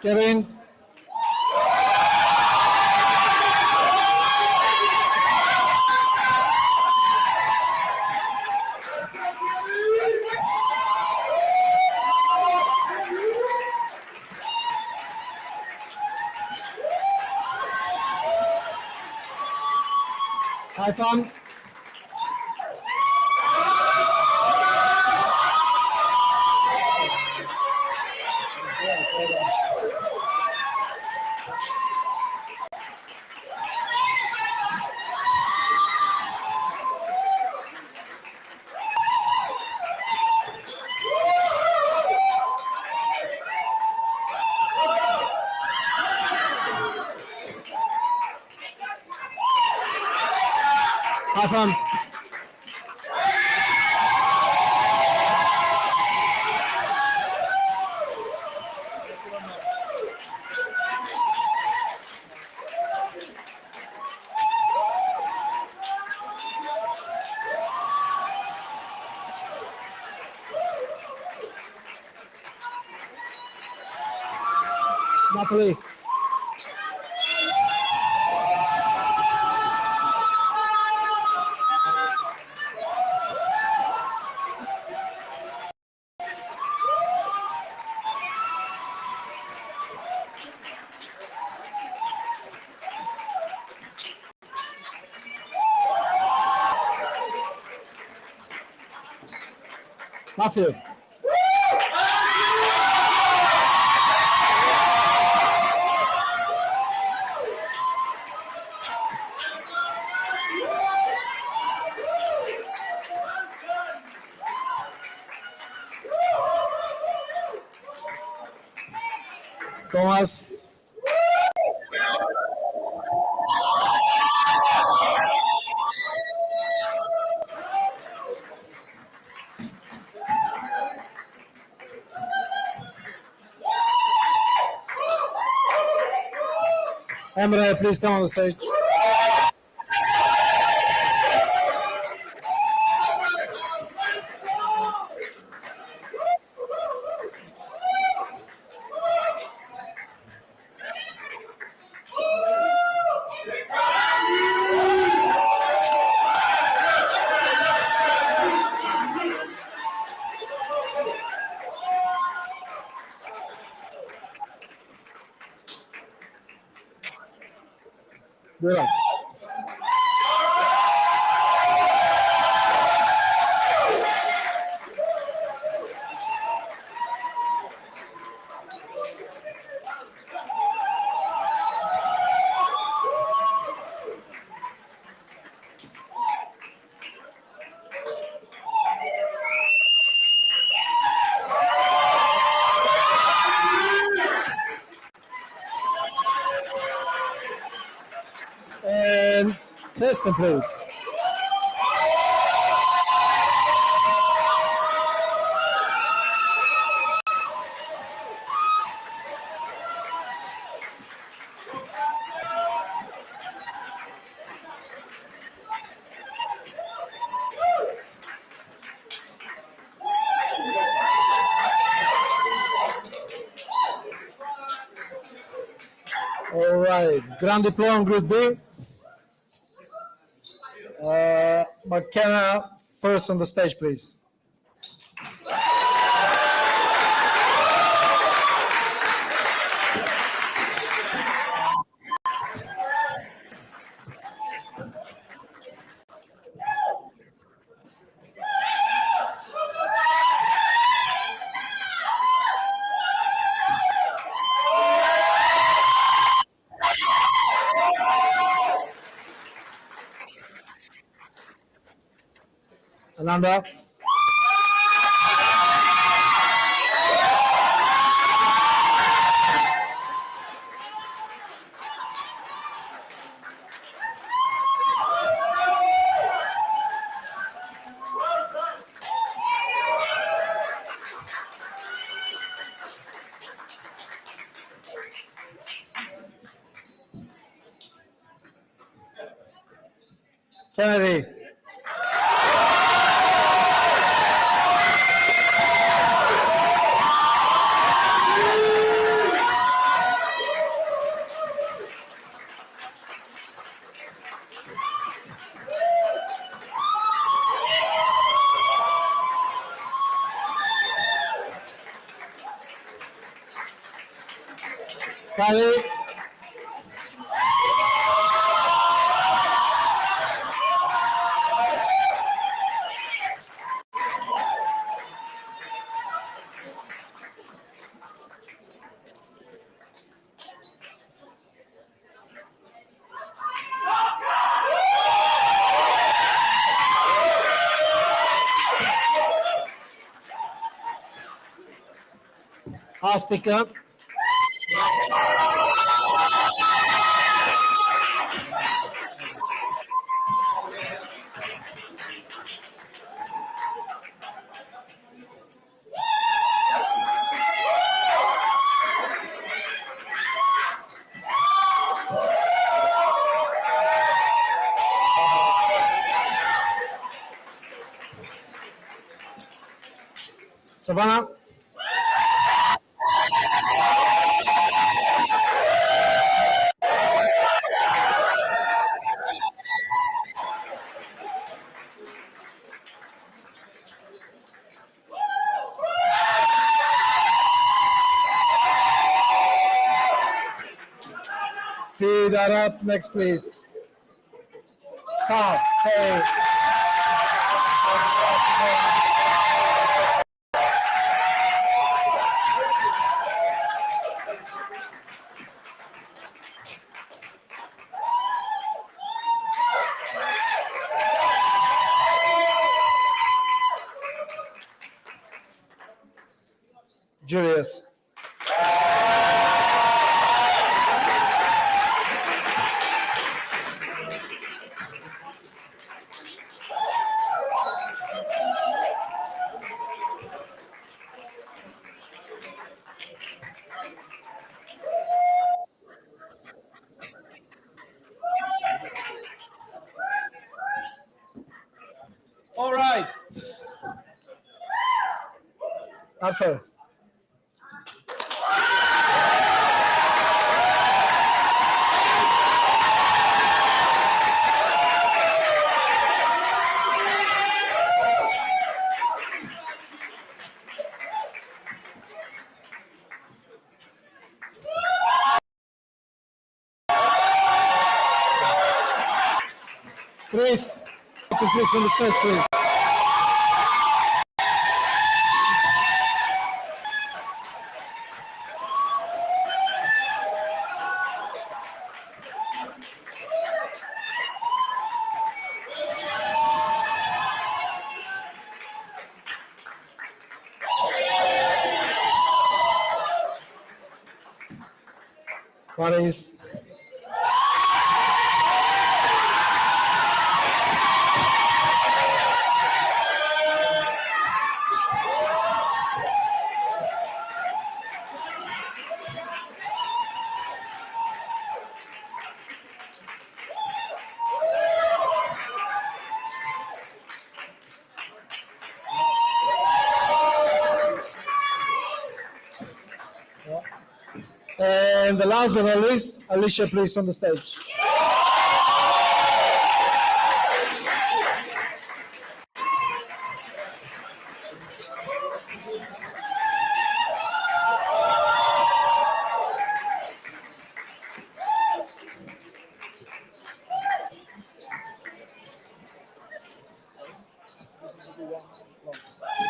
Kevin. High fun. High fun. Napoli. Matthew. Thomas. Emre, please come on the stage. Good. And Kirsten, please. All right, Grand Diplôme Group B. McKenna, first on the stage, please. Ananda. Kennedy. Ready? Astika. Savannah. Feed that up. Next, please. Cow. Say. Julius. All right. Arthur. Chris. Please on the stage, please. What is? And the last but not least, Alicia, please on the stage.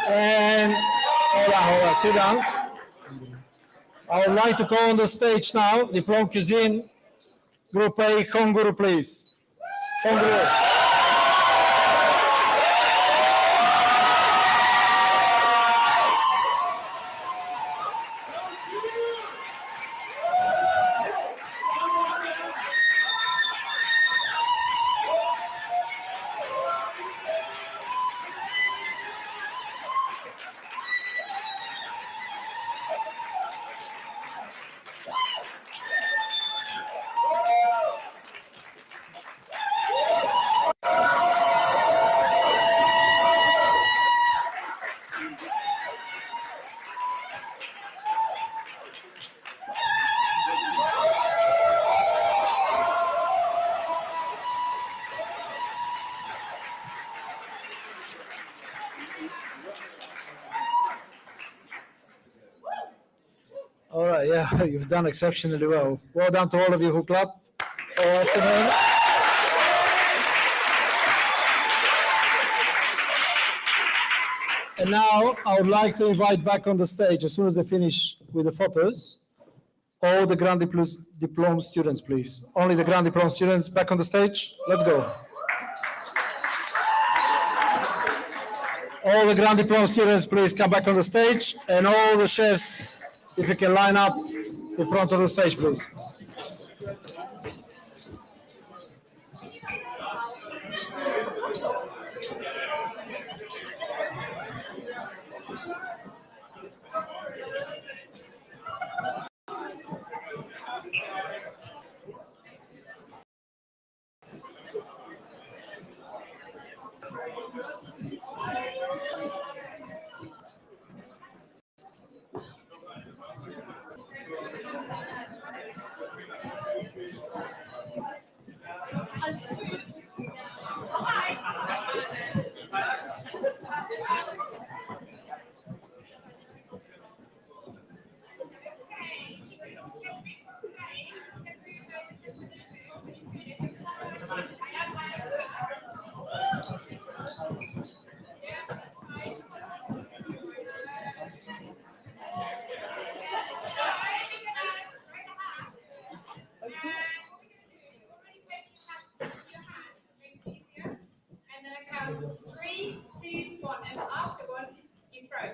And hold on, sit down. I would like to call on the stage now, Diplôme Cuisine, Group A, Honguru, please. Honguru. All right, yeah, you've done exceptionally well. Well done to all of you who clap all afternoon. And now I would like to invite back on the stage, as soon as they finish with the photos, all the Grand Diplôme students, please. Only the Grand Diplôme students back on the stage. Let's go. All the Grand Diplôme students, please come back on the stage. And all the chefs, if you can line up in front of the stage, please. And then I count 3, 2, 1, and after one, you throw.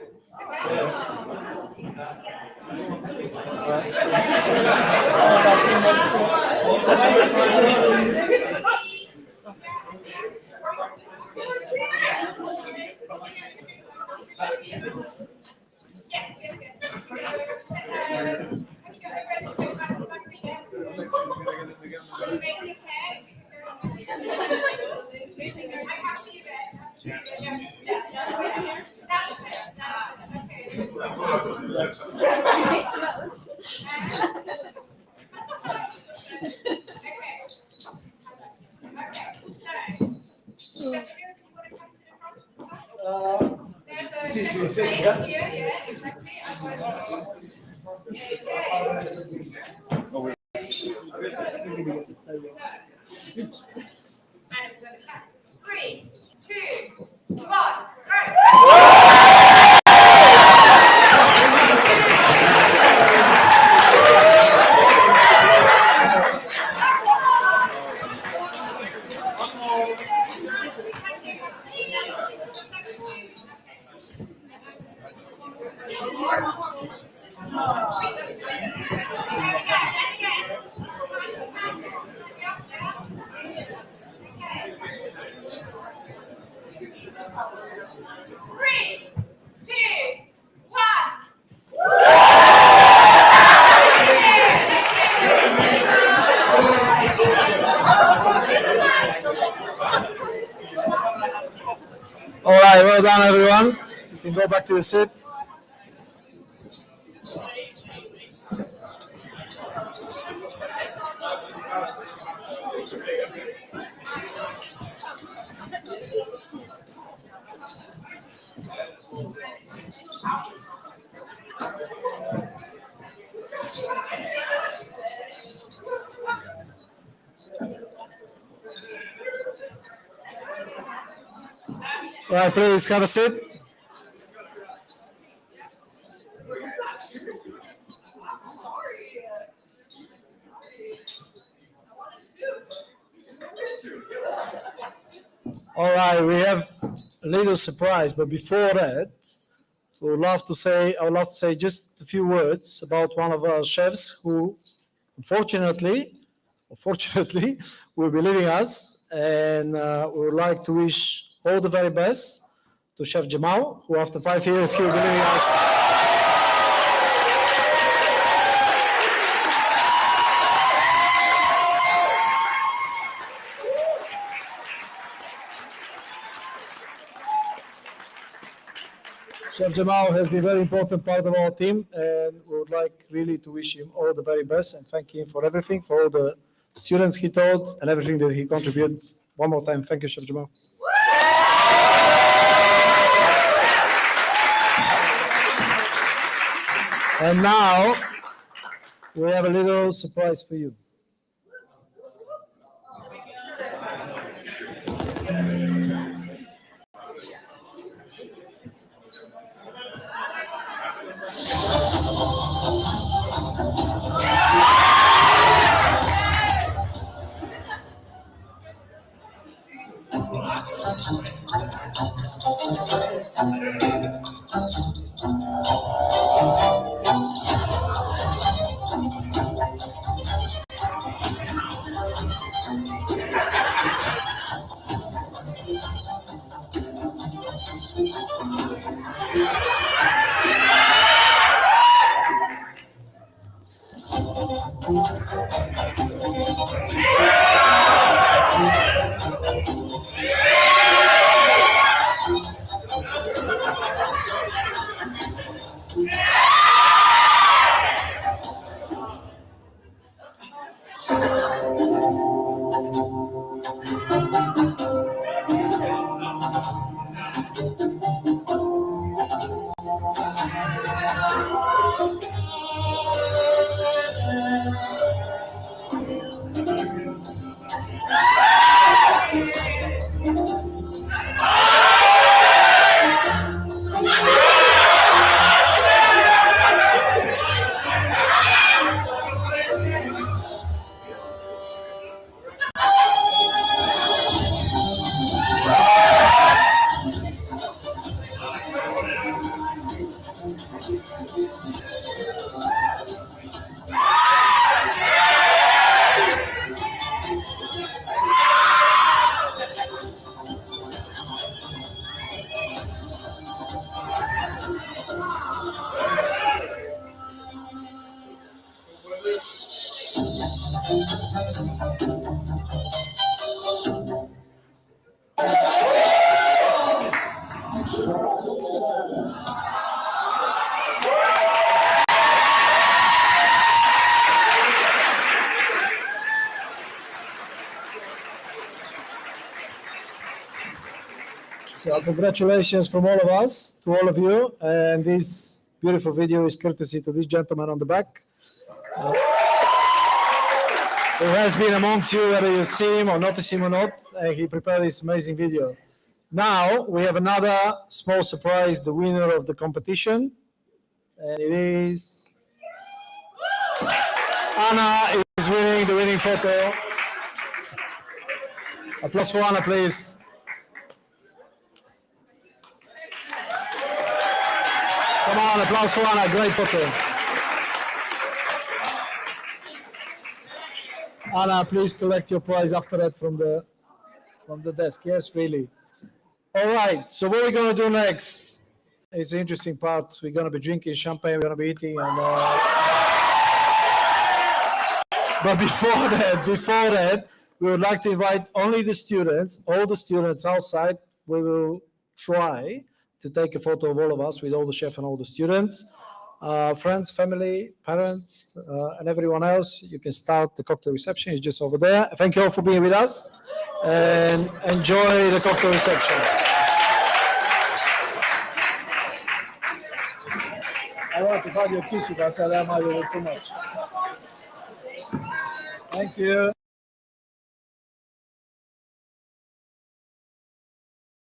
Yes, yes, yes. Three, two, one, go! Three, two, one. All right, well done, everyone. You can go back to your seat. All right, please have a seat. All right, we have a little surprise, but before that, I would love to say just a few words about one of our chefs who, unfortunately, will be leaving us, and we would like to wish all the very best to Chef Jamal, who after 5 years he will be leaving us. Chef Jamal has been a very important part of our team, and we would like really to wish him all the very best and thank him for everything, for all the students he taught and everything that he contributed. One more time, thank you, Chef Jamal. And now we have a little surprise for you. So congratulations from all of us to all of you. And this beautiful video is courtesy to this gentleman on the back. Who has been amongst you, whether you see him or notice him or not. He prepared this amazing video. Now we have another small surprise, the winner of the competition. And it is Anna is winning the winning photo. Applause for Anna, please. Come on, applause for Anna, great photo. Anna, please collect your prize after that from the desk. Yes, really. All right, so what we're going to do next is the interesting part. We're going to be drinking champagne, we're going to be eating, and but before that, we would like to invite only the students, all the students outside. We will try to take a photo of all of us with all the chefs and all the students. Friends, family, parents, and everyone else, you can start the cocktail reception. It's just over there. Thank you all for being with us, and enjoy the cocktail reception. I want to have your kiss if I said that might be too much. Thank you.